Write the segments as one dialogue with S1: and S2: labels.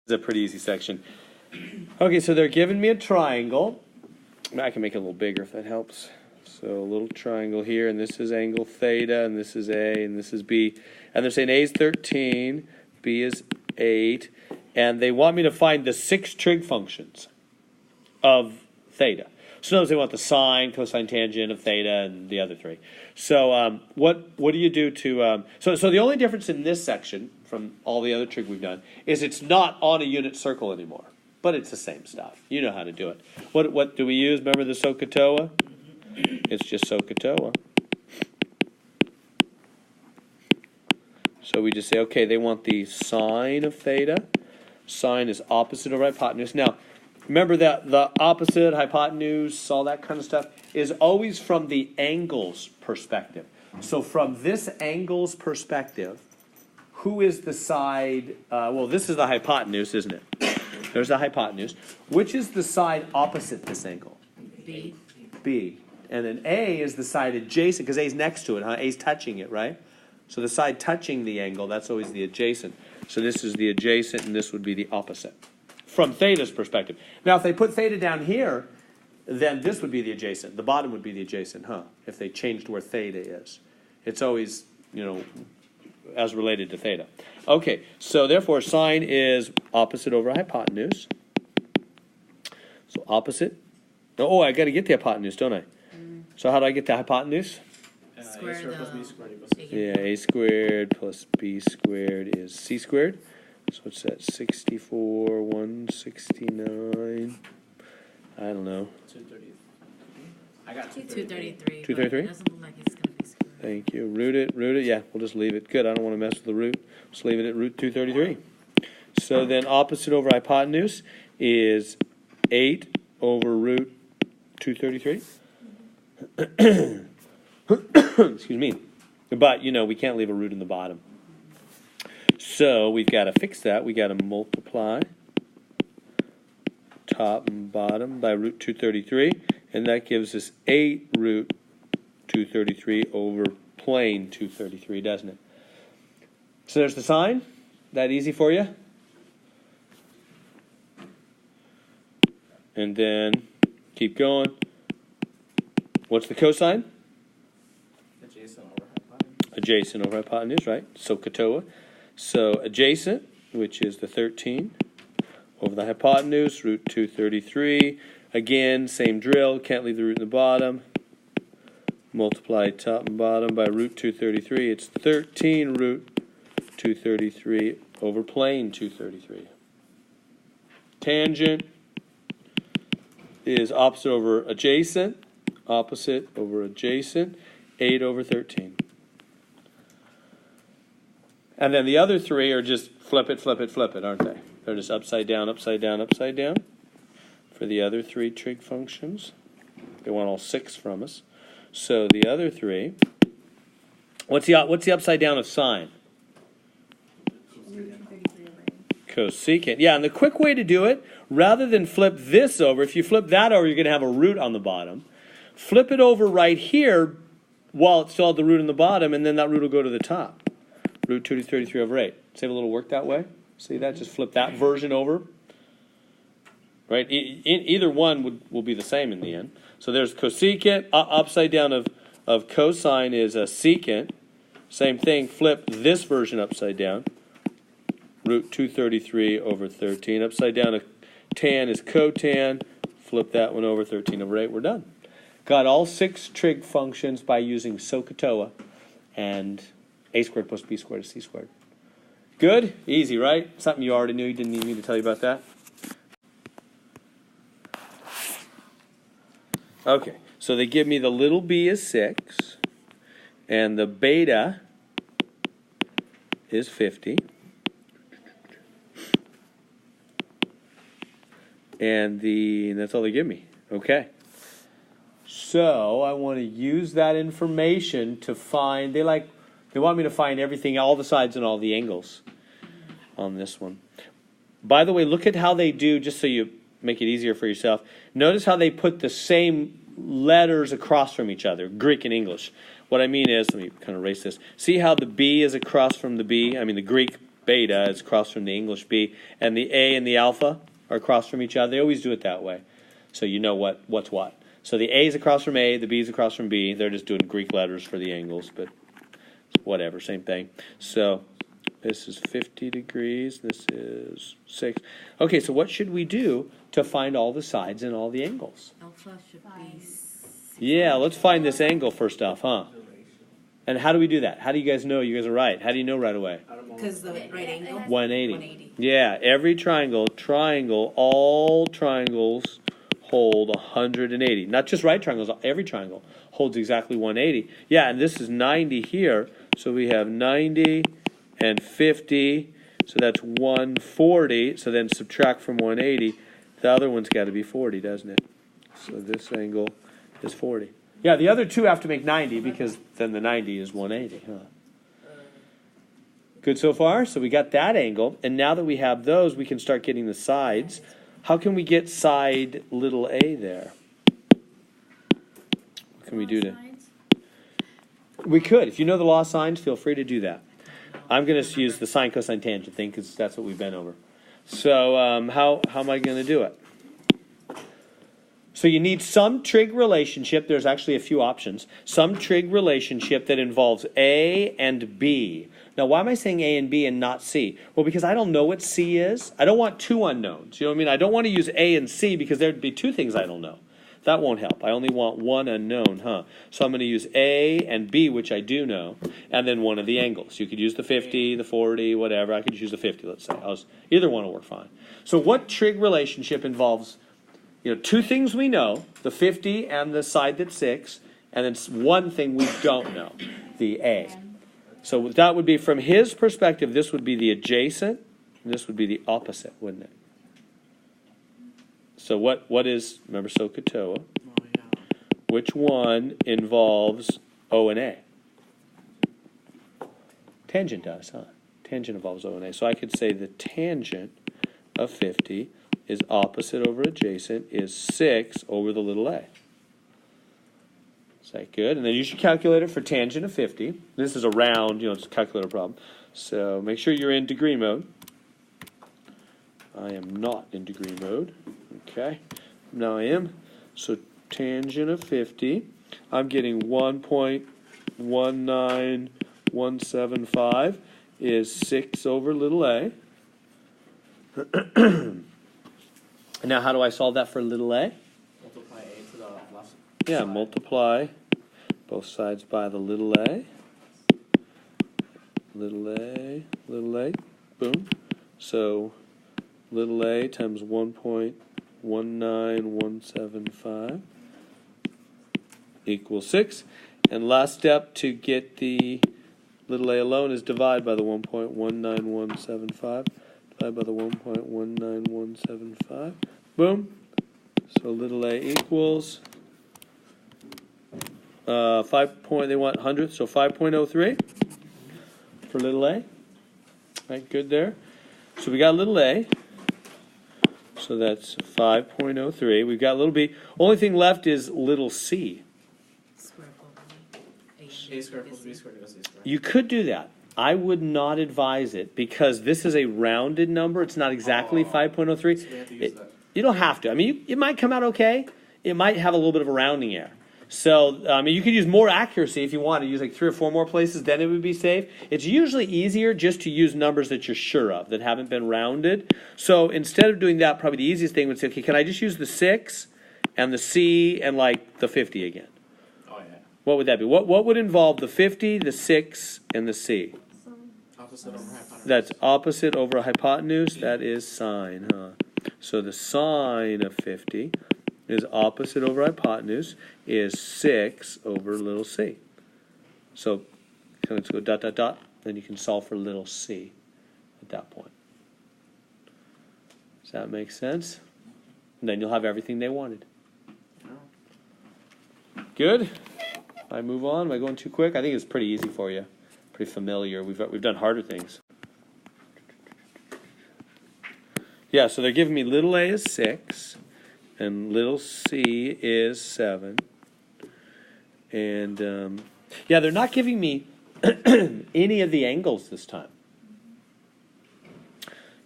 S1: is a pretty easy section. Okay, so they're giving me a triangle. I can make it a little bigger if that helps. So a little triangle here, and this is angle theta, and this is A, and this is B. And they're saying A is 13, B is 8, and they want me to find the 6 trig functions of theta. So notice they want the sine, cosine, tangent of theta, and the other 3. So what do you do to... So the only difference in this section from all the other trig we've done is it's not on a unit circle anymore. But it's the same stuff. You know how to do it. What do we use? Remember the SOHCAHTOA? It's just SOHCAHTOA. So we just say, okay, they want the sine of theta. Sine is opposite over hypotenuse. Now, remember that the opposite, hypotenuse, all that kind of stuff is always from the angle's perspective. So from this angle's perspective, who is the side? Well, this is the hypotenuse, isn't it? There's the hypotenuse. Which is the side opposite this angle?
S2: B.
S1: B. And then A is the side adjacent, because A is next to it, huh? A is touching it, right? So the side touching the angle, that's always the adjacent. So this is the adjacent, and this would be the opposite. From theta's perspective. Now, if they put theta down here, then this would be the adjacent. The bottom would be the adjacent, huh? If they changed where theta is. It's always, you know, as related to theta. Okay, so therefore sine is opposite over hypotenuse. So opposite. Oh, I got to get the hypotenuse, don't I? So how do I get the hypotenuse?
S2: Square
S1: Yeah, a squared plus b squared is c squared. So it's at 64, 169. I don't know.
S3: 230. I got
S2: 233.
S1: 233?
S2: It doesn't look like it's going to be square.
S1: Thank you. Root it. Yeah, we'll just leave it. Good, I don't want to mess with the root. Just leave it at root 233. So then opposite over hypotenuse is 8 over root 233. Excuse me. But, you know, we can't leave a root in the bottom. So we've got to fix that. We've got to multiply top and bottom by root 233. And that gives us 8 root 233 over plane 233, doesn't it? So there's the sine. That easy for you? And then keep going. What's the cosine?
S3: adjacent over hypotenuse.
S1: Adjacent over hypotenuse, right? SOHCAHTOA. So adjacent, which is the 13, over the hypotenuse, root 233. Again, same drill. Can't leave the root in the bottom. Multiply top and bottom by root 233. It's 13 root 233 over plane 233. Tangent is opposite over adjacent. Opposite over adjacent. 8 over 13. And then the other 3 are just flip it, aren't they? They're just upside down, upside down, upside down. For the other 3 trig functions. They want all 6 from us. So the other 3, what's the upside down of sine? Cosecant. Yeah, and the quick way to do it, rather than flip this over, if you flip that over, you're going to have a root on the bottom. Flip it over right here while it's still at the root on the bottom, and then that root will go to the top. Root 233 over 8. Save a little work that way. See that? Just flip that version over. Right? Either one will be the same in the end. So there's cosecant. Upside down of cosine is a secant. Same thing. Flip this version upside down. Root 233 over 13. Upside down of tan is cotan. Flip that one over 13 over 8. We're done. Got all 6 trig functions by using SOHCAHTOA and a squared plus b squared is c squared. Good? Easy, right? Something you already knew. You didn't need me to tell you about that. Okay, so they give me the little b is 6, and the beta is 50. And that's all they give me. Okay. So I want to use that information to find, they want me to find everything, all the sides and all the angles on this one. By the way, look at how they do, just so you make it easier for yourself. Notice how they put the same letters across from each other, Greek and English. What I mean is, let me kind of erase this. See how the B is across from the B? I mean the Greek beta is across from the English B, and the A and the alpha are across from each other. They always do it that way, so you know what's what. So the A is across from A, the B is across from B. They're just doing Greek letters for the angles, but whatever, same thing. So this is 50 degrees, this is 6. Okay, so what should we do to find all the sides and all the angles?
S2: Alpha should be.
S1: Yeah, let's find this angle first off, huh? And how do we do that? How do you guys know you guys are right? How do you know right away?
S2: Because the right angle.
S1: 180.
S2: 180.
S1: Yeah, every triangle, all triangles hold 180. Not just right triangles, every triangle holds exactly 180. Yeah, and this is 90 here, so we have 90 and 50, so that's 140, so then subtract from 180. The other one's got to be 40, doesn't it? So this angle is 40. Yeah, the other two have to make 90 because then the 90 is 180, huh? Good so far? So we got that angle, and now that we have those, we can start getting the sides. How can we get side little a there? What can we do to? We could. If you know the law of sines, feel free to do that. I'm going to use the sine, cosine, tangent thing because that's what we've been over. So how am I going to do it? So you need some trig relationship. There's actually a few options. Some trig relationship that involves A and B. Now, why am I saying A and B and not C? Well, because I don't know what C is. I don't want two unknowns. You know what I mean? I don't want to use A and C because there'd be two things I don't know. That won't help. I only want one unknown, huh? So I'm going to use A and B, which I do know, and then one of the angles. You could use the 50, the 40, whatever. I could use the 50, let's say. Either one will work fine. So what trig relationship involves, two things we know, the 50 and the side that's 6, and then one thing we don't know, the A. So that would be, from his perspective, this would be the adjacent, and this would be the opposite, wouldn't it? So what is, remember SOHCAHTOA, which one involves O and A? Tangent does, huh? Tangent involves O and A. So I could say the tangent of 50 is opposite over adjacent is 6 over the little a. Is that good? And then use your calculator for tangent of 50. This is a round, it's a calculator problem. So make sure you're in degree mode. I am not in degree mode. Okay. Now I am. So tangent of 50, I'm getting 1.19175 is 6 over little a. Now, how do I solve that for little a?
S3: Multiply a to the left.
S1: Yeah,
S3: side.
S1: multiply both sides by the little a. Little a, boom. So little a times 1.19175 equals 6. And last step to get the little a alone is divide by the 1.19175. Divide by the 1.19175. Boom. So little a equals 5 they want hundredths, so 5.03 for little a. Right, good there. So we got little a. So that's 5.03. We've got little b. Only thing left is little c.
S2: Square
S3: A squared plus B squared equals C squared.
S1: You could do that. I would not advise it because this is a rounded number. It's not exactly 5.03.
S3: So we have to use that.
S1: You don't have to. I mean, it might come out okay. It might have a little bit of a rounding error. So, you could use more accuracy if you want to use like 3 or 4 more places, then it would be safe. It's usually easier just to use numbers that you're sure of, that haven't been rounded. So instead of doing that, probably the easiest thing would say, okay, can I just use the 6 and the C and like the 50 again?
S3: Oh, yeah.
S1: What would that be? What would involve the 50, the 6, and the C?
S3: Opposite over hypotenuse.
S1: That's opposite over hypotenuse. That is sine, huh? So the sine of 50 is opposite over hypotenuse is 6 over little c. So let's go dot, dot, dot. Then you can solve for little c at that point. Does that make sense? And then you'll have everything they wanted. Good? I move on. Am I going too quick? I think it's pretty easy for you. Pretty familiar. We've done harder things. Yeah, so they're giving me little a is 6, and little c is 7. And, yeah, they're not giving me any of the angles this time.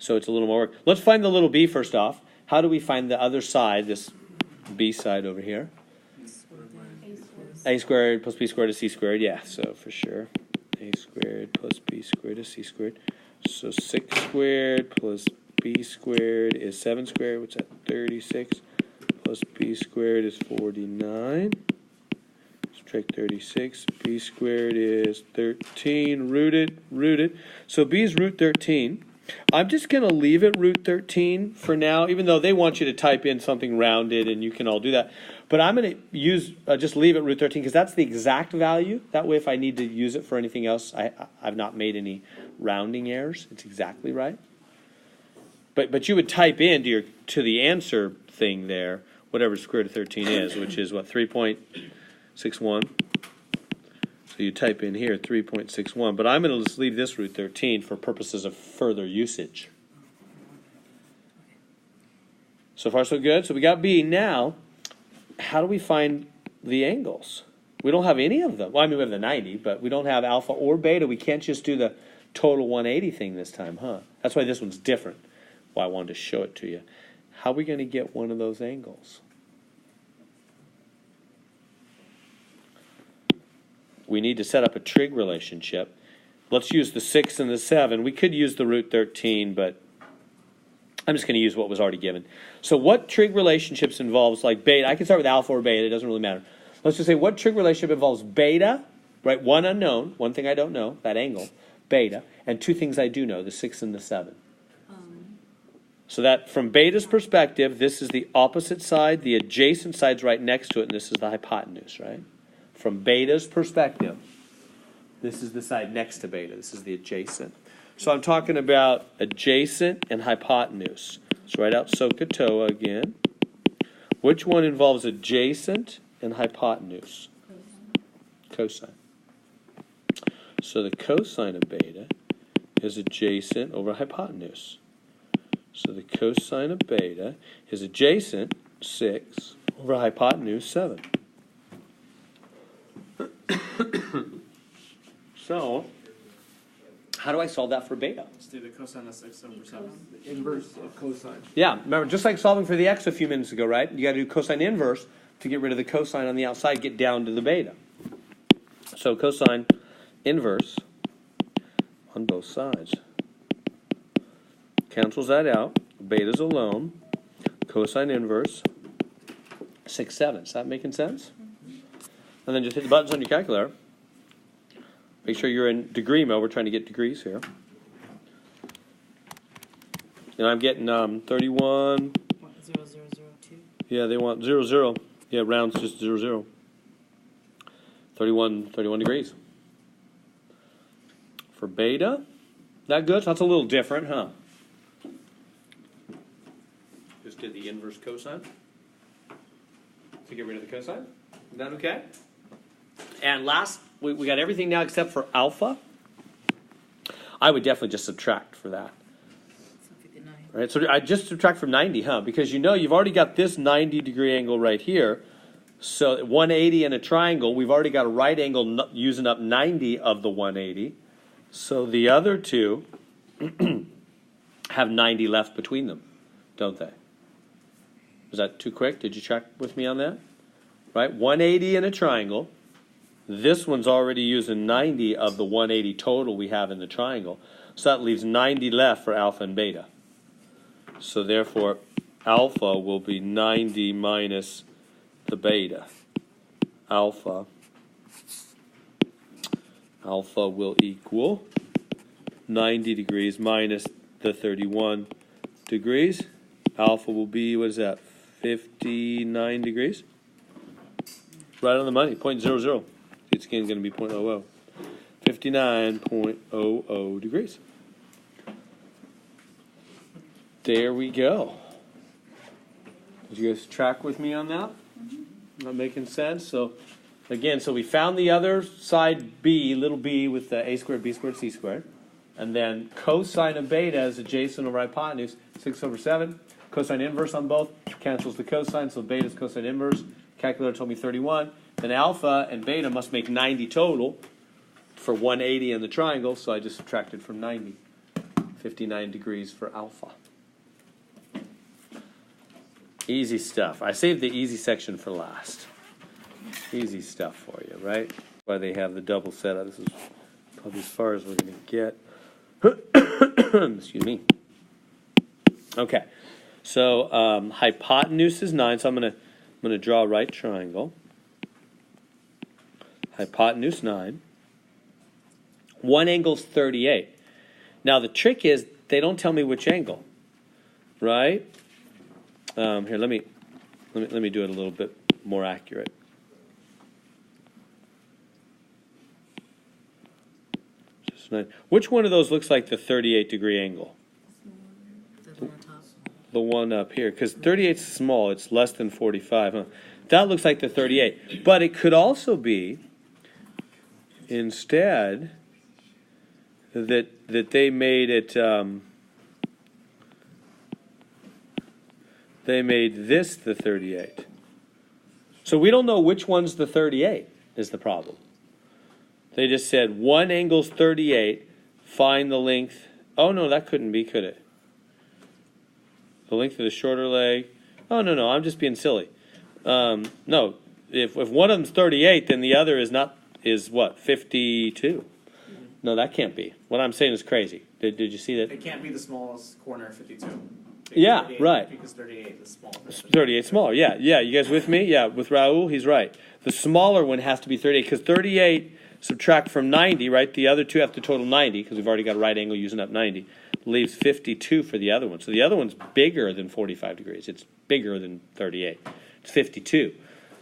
S1: So it's a little more work. Let's find the little b first off. How do we find the other side, this b side over here? A squared plus b squared is c squared. Yeah, so for sure. A squared plus b squared is c squared. So 6 squared plus b squared is 7 squared. What's that? 36. Plus b squared is 49. Subtract 36. B squared is 13. Rooted. So b is root 13. I'm just going to leave it root 13 for now, even though they want you to type in something rounded, and you can all do that. But I'm going to use just leave it root 13 because that's the exact value. That way, if I need to use it for anything else, I've not made any rounding errors. It's exactly right. But you would type in to the answer thing there, whatever square root of 13 is, which is what, 3.61. So you type in here 3.61, but I'm going to just leave this root 13 for purposes of further usage. So far so good. So we got B. Now, how do we find the angles? We don't have any of them. Well, I mean, we have the 90, but we don't have alpha or beta. We can't just do the total 180 thing this time, huh? That's why this one's different. Why I wanted to show it to you. How are we going to get one of those angles? We need to set up a trig relationship. Let's use the 6 and the 7. We could use the root 13, but I'm just going to use what was already given. So what trig relationships involves, like beta? I can start with alpha or beta. It doesn't really matter. Let's just say what trig relationship involves beta, right? One unknown, one thing I don't know, that angle, beta, and two things I do know, the 6 and the 7. So that from beta's perspective, this is the opposite side, the adjacent side's right next to it, and this is the hypotenuse, right? From beta's perspective, this is the side next to beta. This is the adjacent. So I'm talking about adjacent and hypotenuse. So write out SOHCAHTOA again. Which one involves adjacent and hypotenuse? Cosine. So the cosine of beta is adjacent over hypotenuse. So the cosine of beta is adjacent 6 over hypotenuse 7. So, how do I solve that for beta?
S3: Let's do the cosine of 6 over 7.
S4: The inverse of cosine.
S1: Yeah, remember, just like solving for the x a few minutes ago, right? You got to do cosine inverse to get rid of the cosine on the outside, get down to the beta. So cosine inverse on both sides. Cancels that out. Beta's alone. Cosine inverse 6, 7. Is that making sense? And then just hit the buttons on your calculator. Make sure you're in degree mode. We're trying to get degrees here. And I'm getting 31.
S2: 0.0002.
S1: Yeah, they want 0, 0. Yeah, rounds just 0, 0. 31 degrees. For beta, that good? So that's a little different, huh? Just did the inverse cosine to get rid of the cosine. Is that okay? And last, we got everything now except for alpha. I would definitely just subtract for that.
S2: So 59.
S1: Right, so I just subtract from 90, huh? Because you know you've already got this 90-degree angle right here. So 180 in a triangle, we've already got a right angle using up 90 of the 180. So the other two have 90 left between them, don't they? Was that too quick? Did you check with me on that? Right, 180 in a triangle. This one's already using 90 of the 180 total we have in the triangle. So that leaves 90 left for alpha and beta. So therefore, alpha will be 90 minus the beta. Alpha will equal 90 degrees minus the 31 degrees. Alpha will be, what is that, 59 degrees? Right on the money, 0.00. It's again going to be 0.00. 59.00 degrees. There we go. Did you guys track with me on that? Not making sense? So, again, so we found the other side b, little b, with the a squared, b squared, c squared. And then cosine of beta is adjacent over hypotenuse, 6 over 7. Cosine inverse on both, cancels the cosine, so beta's cosine inverse. Calculator told me 31. Then alpha and beta must make 90 total for 180 in the triangle, so I just subtracted from 90. 59 degrees for alpha. Easy stuff. I saved the easy section for last. Easy stuff for you, right? That's why they have the double setup. This is probably as far as we're going to get. Excuse me. Okay. So hypotenuse is 9, so I'm going to draw a right triangle. Hypotenuse 9. One angle's 38. Now the trick is they don't tell me which angle, right? Here, let me do it a little bit more accurate. Just 9. Which one of those looks like the 38-degree angle?
S2: The one on top.
S1: The one up here, because 38 is small. It's less than 45. Huh? That looks like the 38. But it could also be, instead, that they made it. They made this the 38. So we don't know which one's the 38 is the problem. They just said one angle's 38, find the length. Oh, no, that couldn't be, could it? The length of the shorter leg. Oh, no, I'm just being silly. No, if one of them's 38, then the other is what, 52? No, that can't be. What I'm saying is crazy. Did you see that?
S3: It can't be the smallest corner of 52.
S1: Yeah, right.
S3: Because 38 is small.
S1: 38 smaller, yeah. You guys with me? Yeah, with Raul, he's right. The smaller one has to be 38, because 38 subtract from 90, right? The other two have to total 90, because we've already got a right angle using up 90. Leaves 52 for the other one. So the other one's bigger than 45 degrees. It's bigger than 38. It's 52.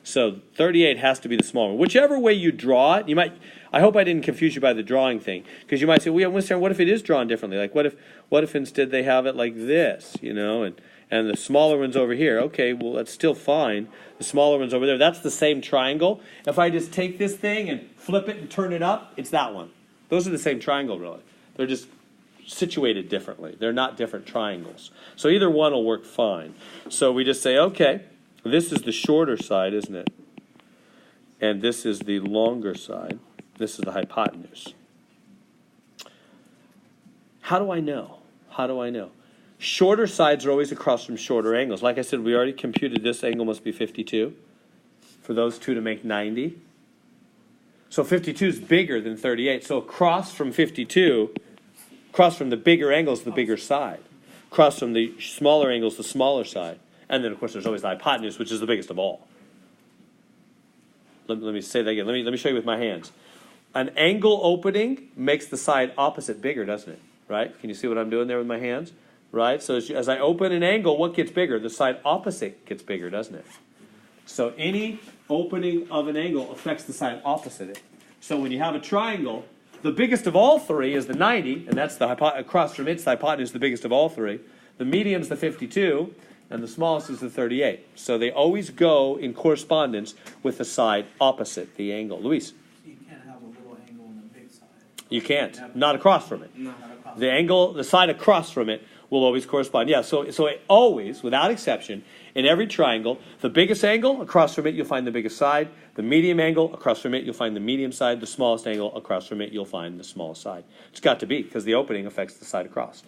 S1: So 38 has to be the smaller one. Whichever way you draw it, I hope I didn't confuse you by the drawing thing, because you might say, well, what if it is drawn differently? Like, what if instead they have it like this, and the smaller one's over here? Okay, well, that's still fine. The smaller one's over there. That's the same triangle. If I just take this thing and flip it and turn it up, it's that one. Those are the same triangle, really. They're just situated differently. They're not different triangles. So either one will work fine. So we just say, okay, this is the shorter side, isn't it? And this is the longer side. This is the hypotenuse. How do I know? Shorter sides are always across from shorter angles. Like I said, we already computed this angle must be 52 for those two to make 90. So 52 is bigger than 38. So across from 52, across from the bigger angles, the bigger side. Across from the smaller angles, the smaller side. And then, of course, there's always the hypotenuse, which is the biggest of all. Let me say that again. Let me show you with my hands. An angle opening makes the side opposite bigger, doesn't it? Right? Can you see what I'm doing there with my hands? Right? So as I open an angle, what gets bigger? The side opposite gets bigger, doesn't it? So any opening of an angle affects the side opposite it. So when you have a triangle, the biggest of all three is the 90, and that's the across from its hypotenuse, the biggest of all three. The medium's the 52, and the smallest is the 38. So they always go in correspondence with the side opposite the angle. Luis?
S5: You can't have a little angle on the big side.
S1: You can't. Not across from it.
S3: No.
S1: The angle, the side across from it will always correspond. Yeah, so it always, without exception, in every triangle, the biggest angle, across from it, you'll find the biggest side. The medium angle, across from it, you'll find the medium side. The smallest angle, across from it, you'll find the smallest side. It's got to be, because the opening affects the side across.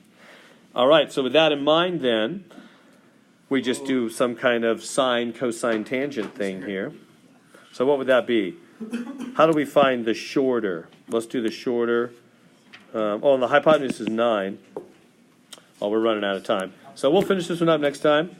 S1: All right, so with that in mind, then, we just do some kind of sine, cosine, tangent thing here. So what would that be? How do we find the shorter? Let's do the shorter. And the hypotenuse is 9. Oh, we're running out of time. So we'll finish this one up next time.